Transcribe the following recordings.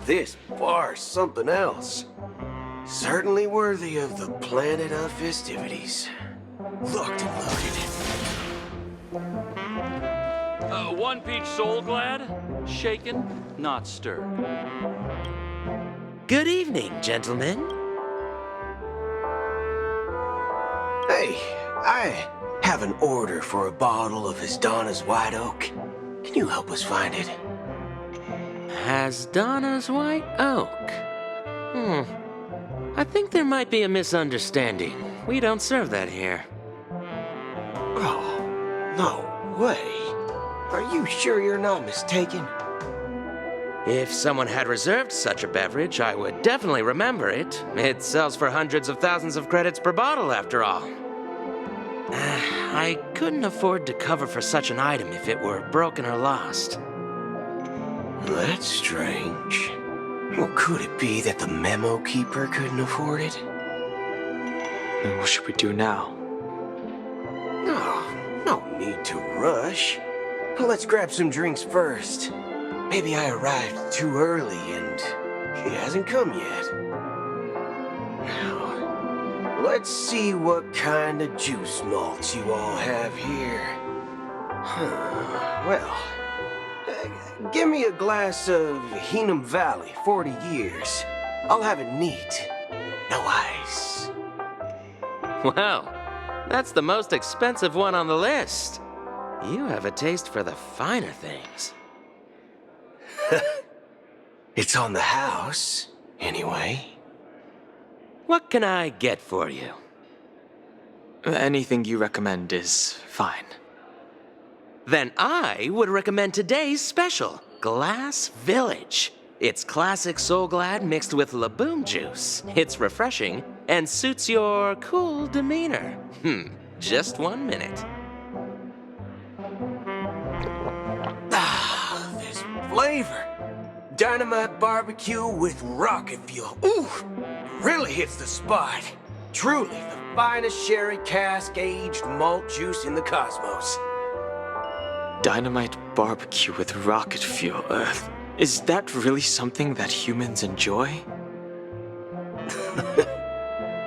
this bar's something else. Certainly worthy of the planet of festivities. Looked and loaded. One peach soul glad, shaken, not stirred. Good evening, gentlemen. Hey, I have an order for a bottle of Asdana's White Oak. Can you help us find it? Asdana's White Oak. I think there might be a misunderstanding. We don't serve that here. Oh, no way. Are you sure you're not mistaken? If someone had reserved such a beverage, I would definitely remember it. It sells for hundreds of thousands of credits per bottle, after all. I couldn't afford to cover for such an item if it were broken or lost. That's strange. Well, could it be that the memo keeper couldn't afford it? Then what should we do now? No need to rush. Let's grab some drinks first. Maybe I arrived too early and he hasn't come yet. Now, let's see what kind of juice malts you all have here. Well, give me a glass of Heenum Valley, 40 years. I'll have it neat. No ice. Wow, that's the most expensive one on the list. You have a taste for the finer things. It's on the house, anyway. What can I get for you? Anything you recommend is fine. Then I would recommend today's special, Glass Village. It's classic Soul Glad mixed with Laboom juice. It's refreshing and suits your cool demeanor. Just 1 minute. This flavor. Dynamite barbecue with rocket fuel. Ooh, really hits the spot. Truly the finest sherry cask-aged malt juice in the cosmos. Dynamite barbecue with rocket fuel. Is that really something that humans enjoy?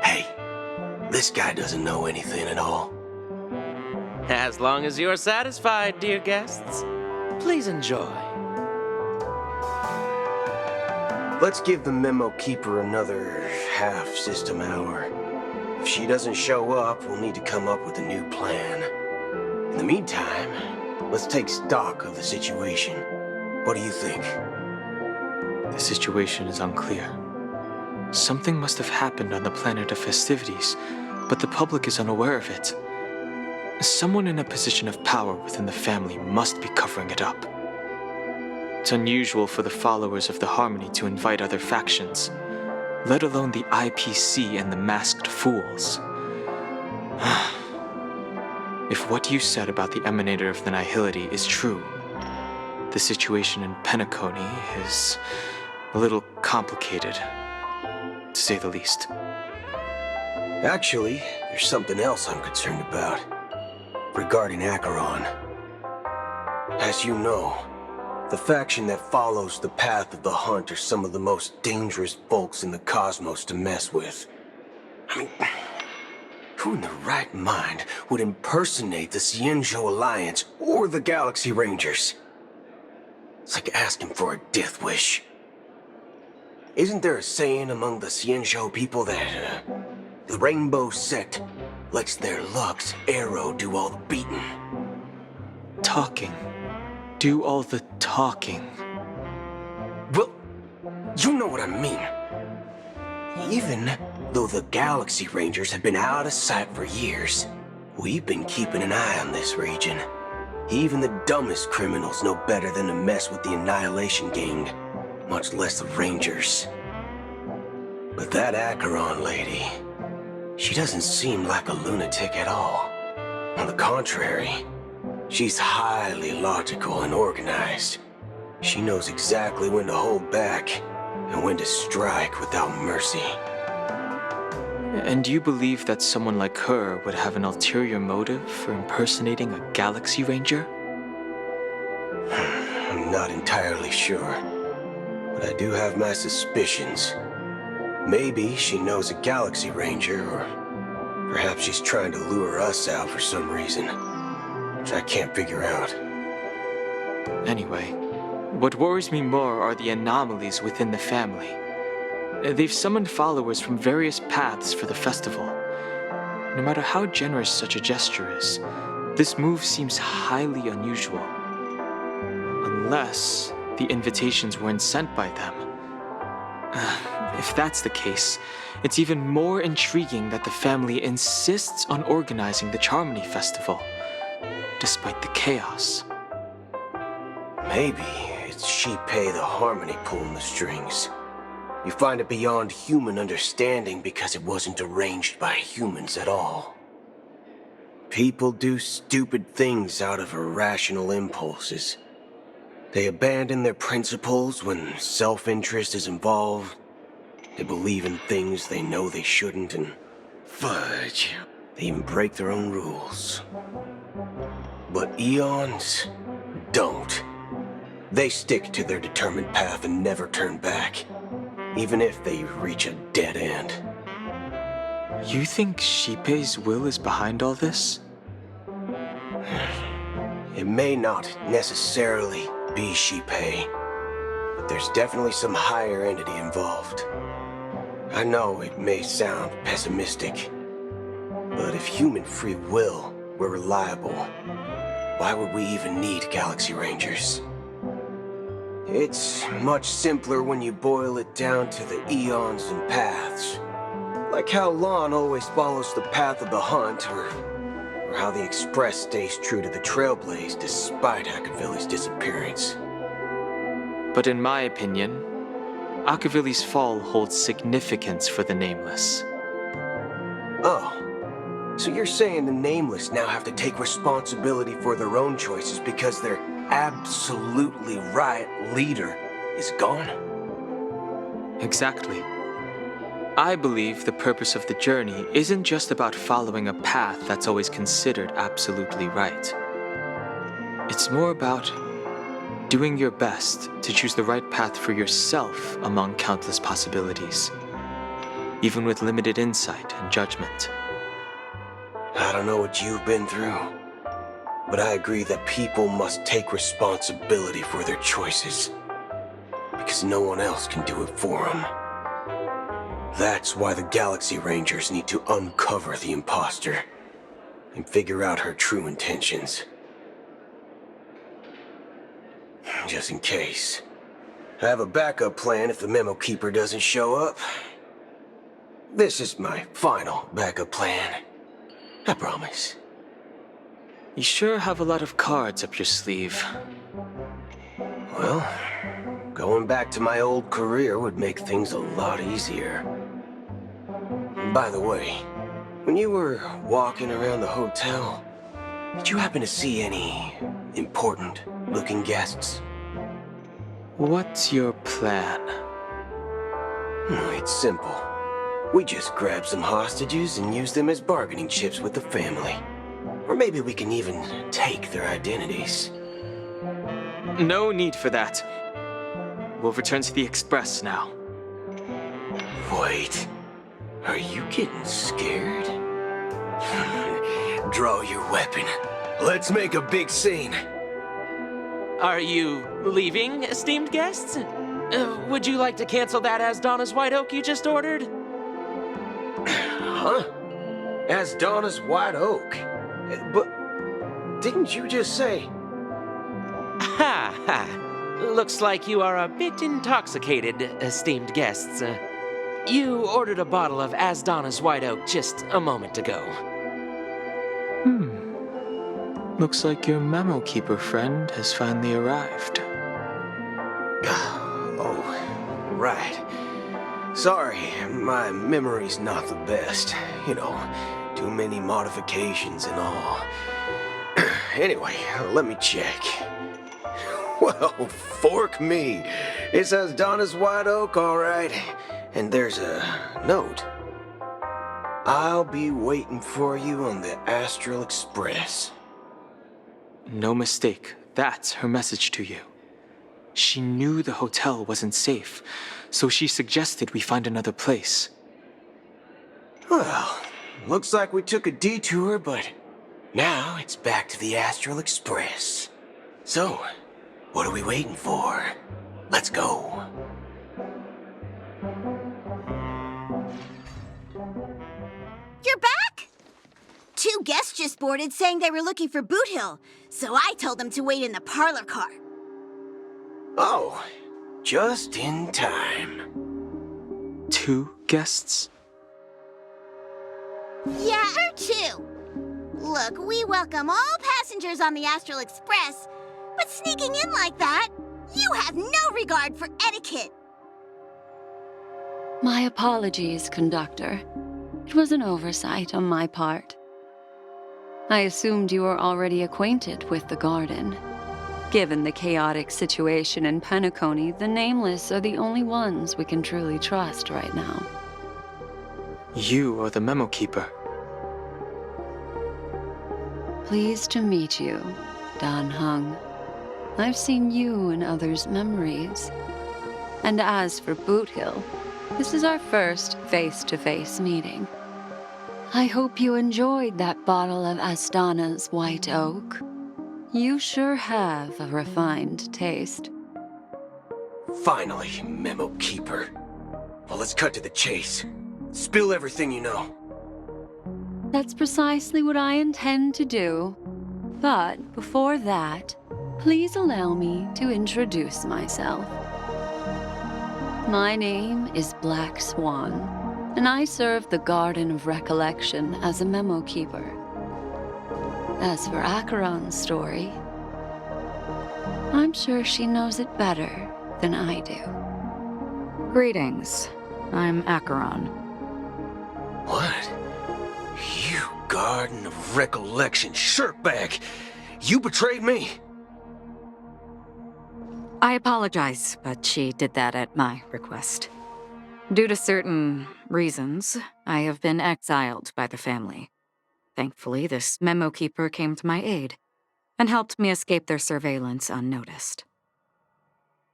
Hey, this guy doesn't know anything at all. As long as you're satisfied, dear guests, please enjoy. Let's give the memo keeper another half system hour. If she doesn't show up, we'll need to come up with a new plan. In the meantime, let's take stock of the situation. What do you think? The situation is unclear. Something must have happened on the planet of festivities, but the public is unaware of it. Someone in a position of power within the family must be covering it up. It's unusual for the followers of the Harmony to invite other factions, let alone the IPC and the Masked Fools. If what you said about the Emanator of the Nihility is true, the situation in Penacony is a little complicated, to say the least. Actually, there's something else I'm concerned about. Regarding Acheron. As you know, the faction that follows the path of the hunt are some of the most dangerous folks in the cosmos to mess with. I mean, who in their right mind would impersonate the Xianzhou Alliance or the Galaxy Rangers? It's like asking for a death wish. Isn't there a saying among the Xianzhou people that the Rainbow Sect lets their Lux arrow do all the beating? Talking. Do all the talking. Well, you know what I mean. Even though the Galaxy Rangers have been out of sight for years, we've been keeping an eye on this region. Even the dumbest criminals know better than to mess with the Annihilation Gang, much less the Rangers. But that Acheron lady, she doesn't seem like a lunatic at all. On the contrary, she's highly logical and organized. She knows exactly when to hold back and when to strike without mercy. And you believe that someone like her would have an ulterior motive for impersonating a Galaxy Ranger? I'm not entirely sure. but I do have my suspicions. Maybe she knows a Galaxy Ranger, or perhaps she's trying to lure us out for some reason, which I can't figure out. Anyway, what worries me more are the anomalies within the family. They've summoned followers from various paths for the festival. No matter how generous such a gesture is, this move seems highly unusual. Unless the invitations weren't sent by them. If that's the case, it's even more intriguing that the family insists on organizing the Charmony Festival, despite the chaos. Maybe it's Shipei the Harmony pulling the strings. You find it beyond human understanding because it wasn't arranged by humans at all. People do stupid things out of irrational impulses. They abandon their principles when self-interest is involved. They believe in things they know they shouldn't, and fudge, they even break their own rules. But Eons don't. They stick to their determined path and never turn back, even if they reach a dead end. You think Shipei's will is behind all this? It may not necessarily be Shipei, but there's definitely some higher entity involved. I know it may sound pessimistic, but if human free will were reliable, why would we even need Galaxy Rangers? It's much simpler when you boil it down to the eons and paths. Like how Lon always follows the path of the hunt, or how the Express stays true to the Trailblaze despite Akavili's disappearance. But in my opinion, Akavili's fall holds significance for the Nameless. Oh, so you're saying the Nameless now have to take responsibility for their own choices because their absolutely right leader is gone? Exactly. I believe the purpose of the journey isn't just about following a path that's always considered absolutely right. It's more about doing your best to choose the right path for yourself among countless possibilities, even with limited insight and judgment. I don't know what you've been through, but I agree that people must take responsibility for their choices, because no one else can do it for them. That's why the Galaxy Rangers need to uncover the imposter and figure out her true intentions. Just in case. I have a backup plan if the Memo Keeper doesn't show up. This is my final backup plan. I promise. You sure have a lot of cards up your sleeve. Well, going back to my old career would make things a lot easier. By the way, when you were walking around the hotel, did you happen to see any important-looking guests? What's your plan? It's simple. We just grab some hostages and use them as bargaining chips with the family. Or maybe we can even take their identities. No need for that. We'll return to the Express now. Wait, are you getting scared? Draw your weapon. Let's make a big scene. Are you leaving, esteemed guests? Would you like to cancel that Asdana's White Oak you just ordered? Huh? Asdana's White Oak? But didn't you just say... Ha ha! Looks like you are a bit intoxicated, esteemed guests. You ordered a bottle of Asdana's White Oak just a moment ago. Looks like your Memo Keeper friend has finally arrived. Oh, right. Sorry, my memory's not the best. You know, too many modifications and all. Anyway, let me check. Well, fork me. It says Donna's White Oak, all right. And there's a note. I'll be waiting for you on the Astral Express. No mistake. That's her message to you. She knew the hotel wasn't safe, so she suggested we find another place. Well, looks like we took a detour, but now it's back to the Astral Express. So, what are we waiting for? Let's go. You're back? Two guests just boarded saying they were looking for Boothill, so I told them to wait in the parlor car. Oh, just in time. 2 guests? Yeah, or 2. Look, we welcome all passengers on the Astral Express, but sneaking in like that, you have no regard for etiquette. My apologies, conductor. It was an oversight on my part. I assumed you were already acquainted with the garden. Given the chaotic situation in Penacony, the Nameless are the only ones we can truly trust right now. You are the memo keeper. Pleased to meet you, Dan Heng. I've seen you in others' memories. And as for Boothill, this is our first face-to-face meeting. I hope you enjoyed that bottle of Asdana's white oak. You sure have a refined taste. Finally, Memo Keeper. Well, let's cut to the chase. Spill everything you know. That's precisely what I intend to do. But before that, please allow me to introduce myself. My name is Black Swan, and I serve the Garden of Recollection as a memo keeper. As for Acheron's story, I'm sure she knows it better than I do. Greetings. I'm Acheron. What? You Garden of Recollection shirtbag! You betrayed me! I apologize, but she did that at my request. Due to certain reasons, I have been exiled by the family. Thankfully, this memo keeper came to my aid and helped me escape their surveillance unnoticed.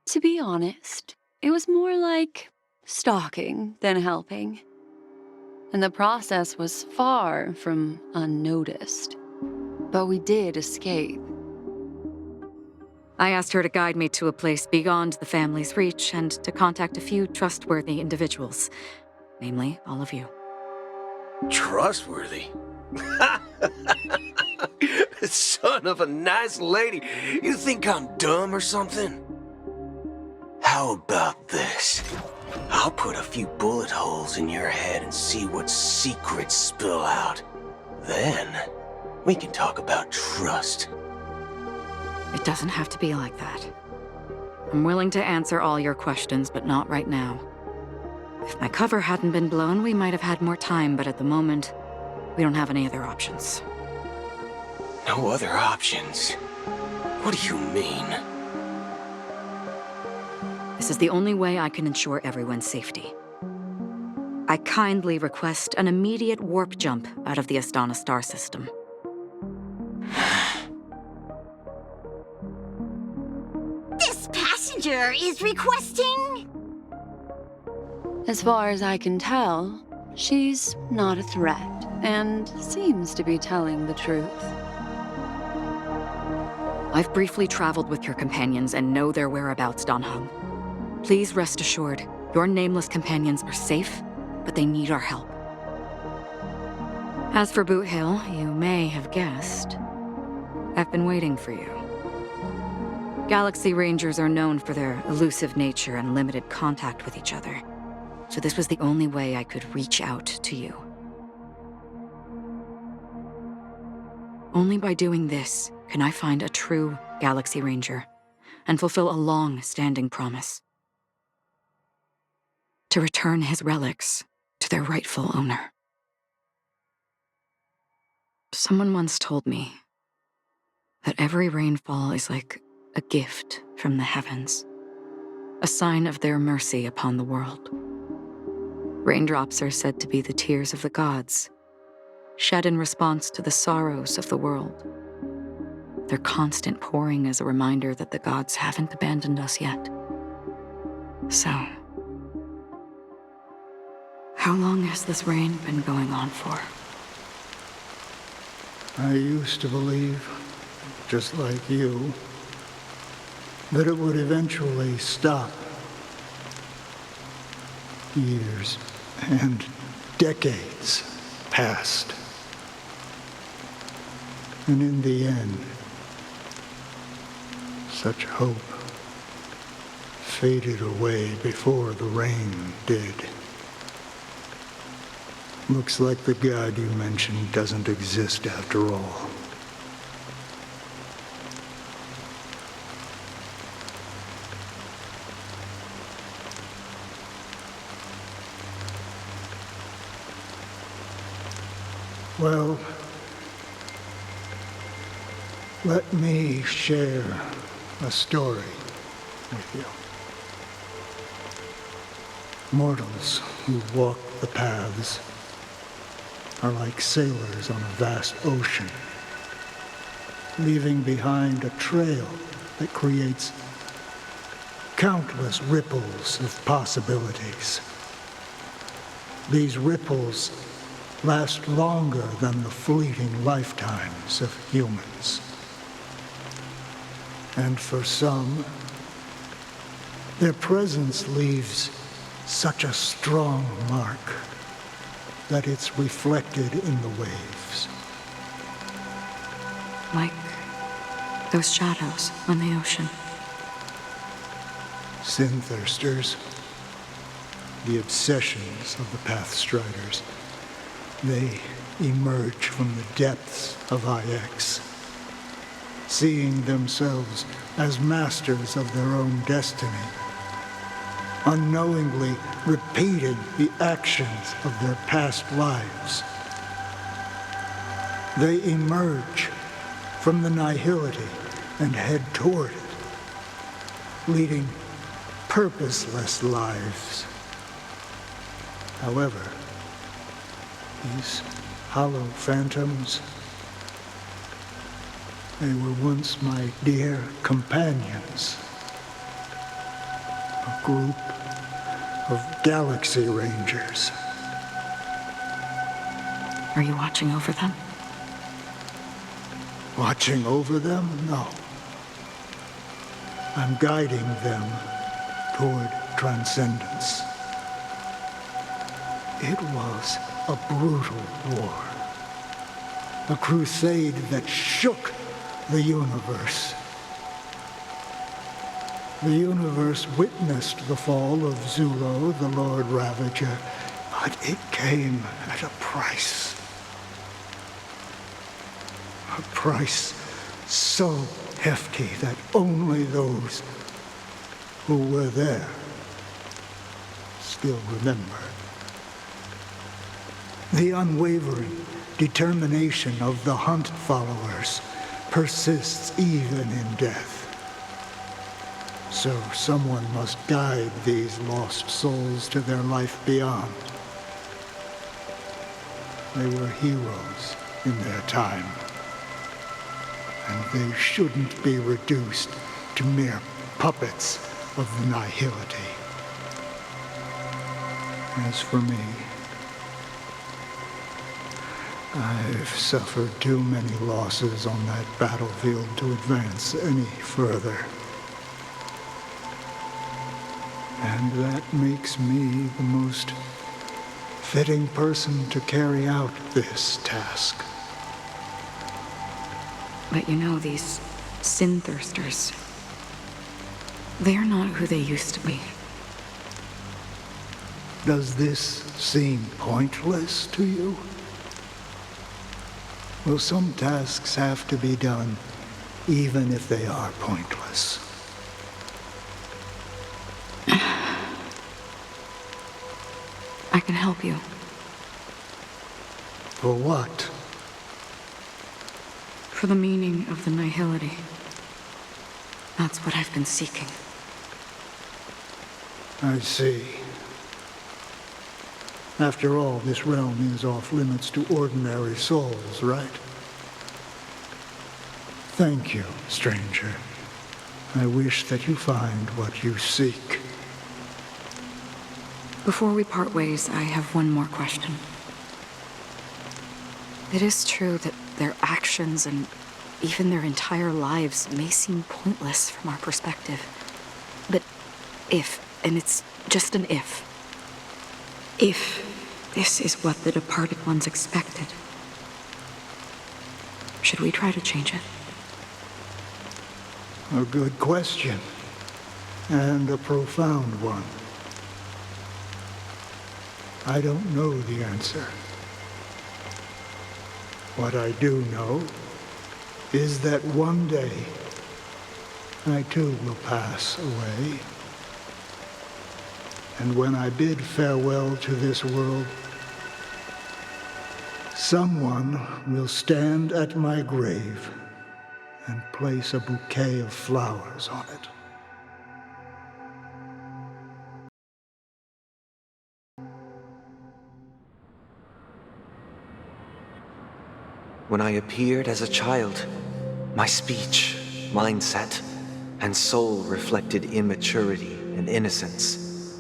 To be honest, it was more like stalking than helping. And the process was far from unnoticed. But we did escape. I asked her to guide me to a place beyond the family's reach and to contact a few trustworthy individuals, namely all of you. Trustworthy? Son of a nice lady. You think I'm dumb or something? How about this? I'll put a few bullet holes in your head and see what secrets spill out. Then, we can talk about trust. It doesn't have to be like that. I'm willing to answer all your questions, but not right now. If my cover hadn't been blown, we might have had more time, but at the moment, we don't have any other options. No other options? What do you mean? This is the only way I can ensure everyone's safety. I kindly request an immediate warp jump out of the Asdana star system. This passenger is requesting... As far as I can tell, she's not a threat and seems to be telling the truth. I've briefly traveled with your companions and know their whereabouts, Dan Heng. Please rest assured, your nameless companions are safe, but they need our help. As for Boothill, you may have guessed, I've been waiting for you. Galaxy Rangers are known for their elusive nature and limited contact with each other, so this was the only way I could reach out to you. Only by doing this can I find a true Galaxy Ranger and fulfill a long-standing promise. To return his relics to their rightful owner. Someone once told me that every rainfall is like a gift from the heavens, a sign of their mercy upon the world. Raindrops are said to be the tears of the gods, shed in response to the sorrows of the world. their constant pouring is a reminder that the gods haven't abandoned us yet. So, how long has this rain been going on for? I used to believe, just like you, that it would eventually stop. Years and decades passed. And in the end, such hope faded away before the rain did. Looks like the god you mentioned doesn't exist after all. Well, let me share a story with you. Mortals who walk the paths are like sailors on a vast ocean, leaving behind a trail that creates countless ripples of possibilities. These ripples last longer than the fleeting lifetimes of humans. And for some, their presence leaves such a strong mark that it's reflected in the waves. Like those shadows on the ocean. Sin-thirsters, the obsessions of the Pathstriders, they emerge from the depths of IX, seeing themselves as masters of their own destiny, unknowingly repeating the actions of their past lives. They emerge from the nihility and head toward it, leading purposeless lives. However, these hollow phantoms, they were once my dear companions. A group of Galaxy Rangers. Are you watching over them? Watching over them? No. I'm guiding them toward transcendence. It was a brutal war. A crusade that shook the universe. The universe witnessed the fall of Zulo, the Lord Ravager, but it came at a price. A price so hefty that only those who were there still remember. The unwavering determination of the Hunt followers persists even in death. So someone must guide these lost souls to their life beyond. They were heroes in their time, and they shouldn't be reduced to mere puppets of the nihility. As for me, I've suffered too many losses on that battlefield to advance any further. And that makes me the most fitting person to carry out this task. But you know, these sin-thirsters, they're not who they used to be. Does this seem pointless to you? Well, some tasks have to be done, even if they are pointless. I can help you. For what? For the meaning of the nihility. That's what I've been seeking. I see. After all, this realm is off limits to ordinary souls, right? Thank you, stranger. I wish that you find what you seek. Before we part ways, I have one more question. It is true that their actions and even their entire lives may seem pointless from our perspective. But if, and it's just an if this is what the departed ones expected, should we try to change it? A good question, and a profound one. I don't know the answer. What I do know is that one day, I too will pass away. And when I bid farewell to this world, someone will stand at my grave and place a bouquet of flowers on it. When I appeared as a child, my speech, mindset, and soul reflected immaturity and innocence.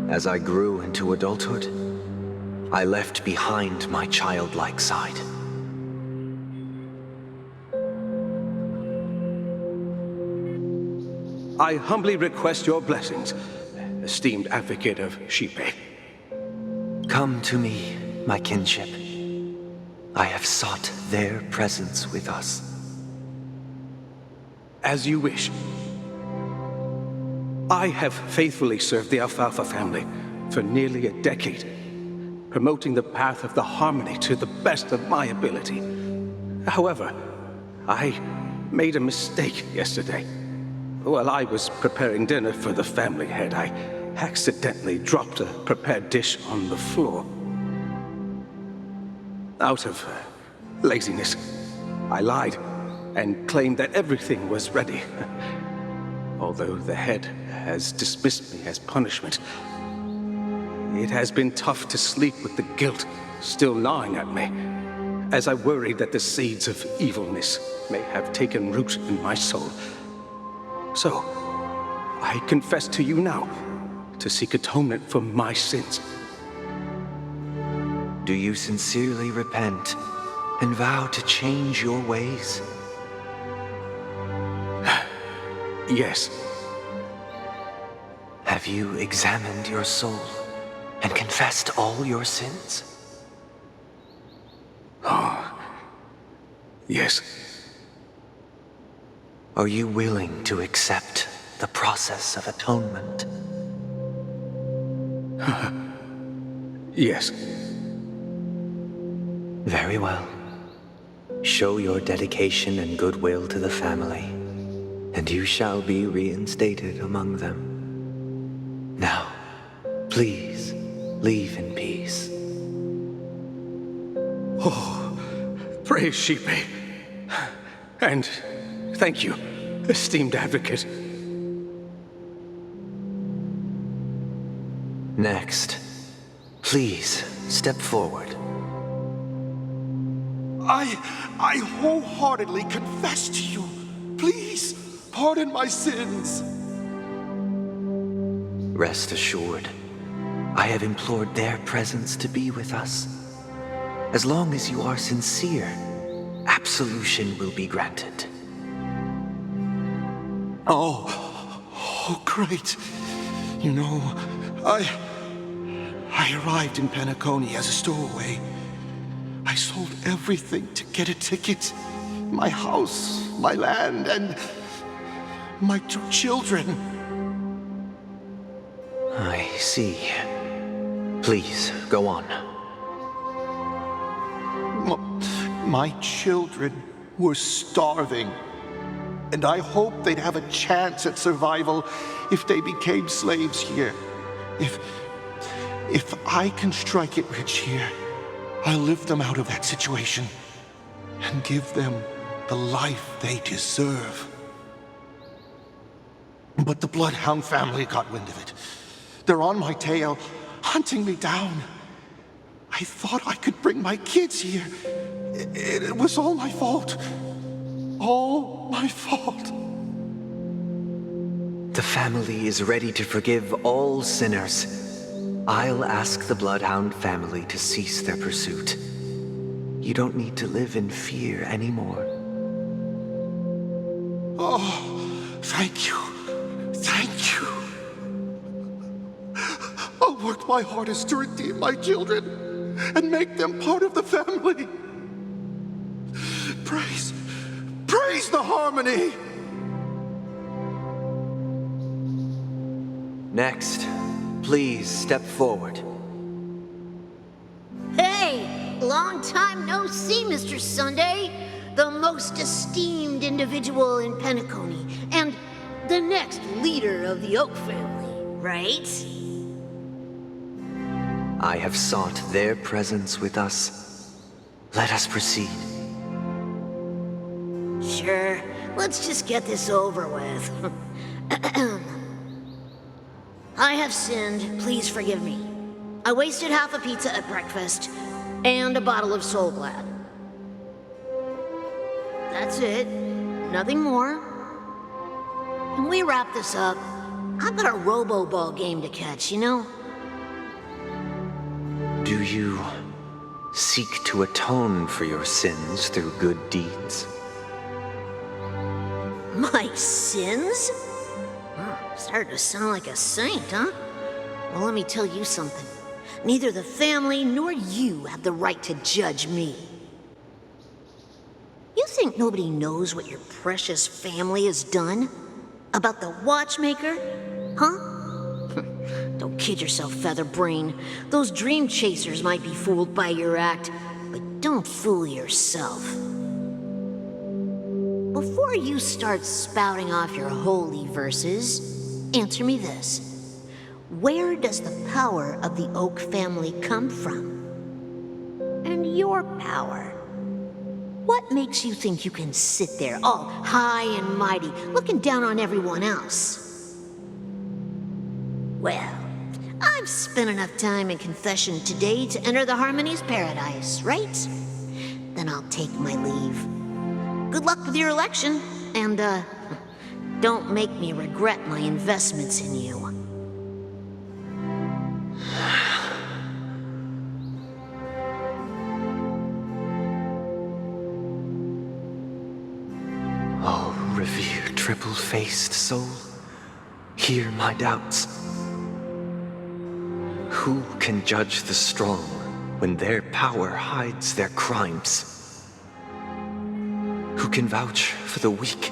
As I grew into adulthood, I left behind my childlike side. I humbly request your blessings, esteemed advocate of Xipe. Come to me, my kinship. I have sought their presence with us. As you wish. I have faithfully served the Alfalfa family for nearly a decade, promoting the path of the harmony to the best of my ability. However, I made a mistake yesterday. While I was preparing dinner for the family head, I accidentally dropped a prepared dish on the floor. Out of laziness, I lied and claimed that everything was ready. Although the head has dismissed me as punishment, it has been tough to sleep with the guilt still gnawing at me, as I worried that the seeds of evilness may have taken root in my soul. So, I confess to you now to seek atonement for my sins. Do you sincerely repent and vow to change your ways? Yes. Have you examined your soul and confessed all your sins? Yes. Are you willing to accept the process of atonement? Yes. Very well. Show your dedication and goodwill to the family, and you shall be reinstated among them. Now, please, leave in peace. Oh, praise Xipe. And thank you, esteemed advocate. Next, please step forward. I wholeheartedly confess to you. Please, pardon my sins. Rest assured, I have implored their presence to be with us. As long as you are sincere, absolution will be granted. Oh, great. You know, I arrived in Penacony as a stowaway. I sold everything to get a ticket. My house, my land, and my 2 children. I see. Please, go on. My children were starving, and I hoped they'd have a chance at survival if they became slaves here. If I can strike it rich here, I'll lift them out of that situation and give them the life they deserve. But the Bloodhound family got wind of it. They're on my tail, hunting me down. I thought I could bring my kids here. It was all my fault. all my fault. The family is ready to forgive all sinners. I'll ask the Bloodhound family to cease their pursuit. You don't need to live in fear anymore. Oh, thank you. Thank you. I'll work my hardest to redeem my children and make them part of the family. Praise the harmony! Next, please step forward. Hey! Long time no see, Mr. Sunday. The most esteemed individual in Penacony, and the next leader of the Oak family, right? I have sought their presence with us. Let us proceed. Sure. Let's just get this over with. I have sinned. Please forgive me. I wasted half a pizza at breakfast, and a bottle of Soul Glad. That's it. Nothing more. Can we wrap this up? I've got a robo-ball game to catch, you know? Do you seek to atone for your sins through good deeds? My sins? Starting to sound like a saint, huh? Well, let me tell you something. Neither the family nor you have the right to judge me. You think nobody knows what your precious family has done? About the watchmaker? Huh? Don't kid yourself, Featherbrain. Those dream chasers might be fooled by your act, but don't fool yourself. Before you start spouting off your holy verses, answer me this. Where does the power of the Oak family come from? And your power? What makes you think you can sit there all high and mighty, looking down on everyone else? Well, I've spent enough time in confession today to enter the Harmony's paradise, right? Then I'll take my leave. Good luck with your election, and, don't make me regret my investments in you. Oh, revered triple-faced soul, hear my doubts. Who can judge the strong when their power hides their crimes? Who can vouch for the weak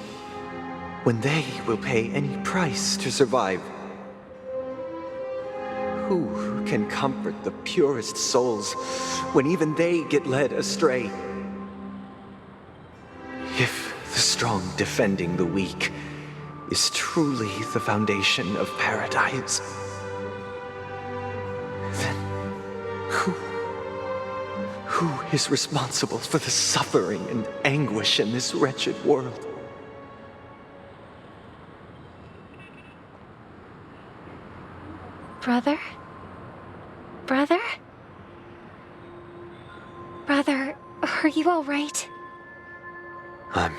when they will pay any price to survive? Who can comfort the purest souls when even they get led astray? If the strong defending the weak is truly the foundation of paradise, then who is responsible for the suffering and anguish in this wretched world? Brother? Brother? Brother, are you all right? I'm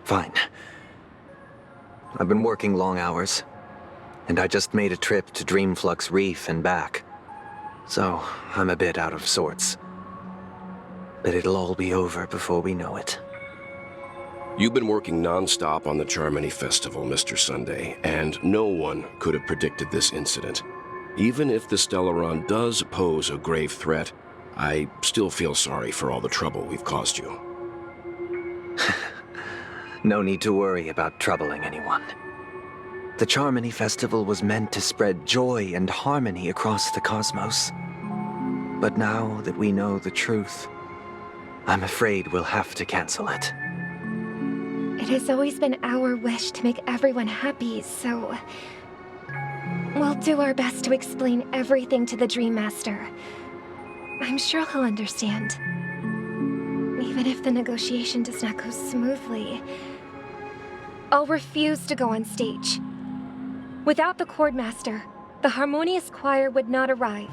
fine. I've been working long hours, and I just made a trip to Dreamflux Reef and back. So, I'm a bit out of sorts. But it'll all be over before we know it. You've been working non-stop on the Charmony Festival, Mr. Sunday, and no one could have predicted this incident. Even if the stellaron does pose a grave threat, I still feel sorry for all the trouble we've caused you. No need to worry about troubling anyone. The Charmony Festival was meant to spread joy and harmony across the cosmos. But now that we know the truth, I'm afraid we'll have to cancel it. It has always been our wish to make everyone happy, so we'll do our best to explain everything to the DreamMaster. I'm sure he'll understand. Even if the negotiation does not go smoothly, I'll refuse to go on stage. Without the Chordmaster, the Harmonious Choir would not arrive,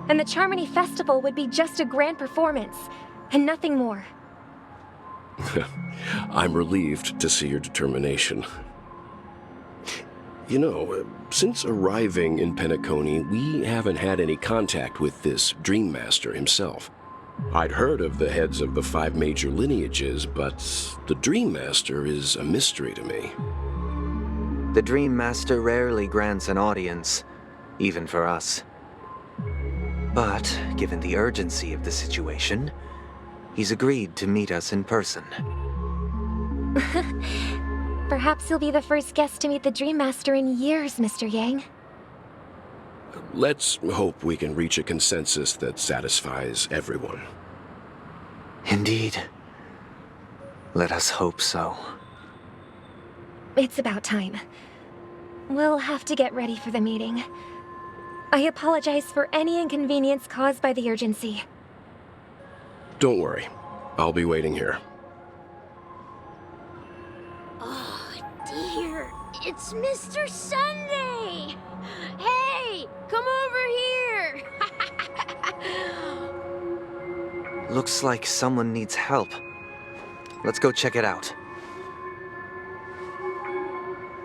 and the Charmony Festival would be just a grand performance, and nothing more. I'm relieved to see your determination. You know, since arriving in Penacony, we haven't had any contact with this DreamMaster himself. I'd heard of the heads of the 5 major lineages, but the DreamMaster is a mystery to me. The DreamMaster rarely grants an audience, even for us. But, given the urgency of the situation, he's agreed to meet us in person. Perhaps you'll be the first guest to meet the DreamMaster in years, Mr. Yang. Let's hope we can reach a consensus that satisfies everyone. Indeed. Let us hope so. It's about time. We'll have to get ready for the meeting. I apologize for any inconvenience caused by the urgency. Don't worry. I'll be waiting here. Oh, dear. It's Mr. Sunday! Hey, come over here! Looks like someone needs help. Let's go check it out.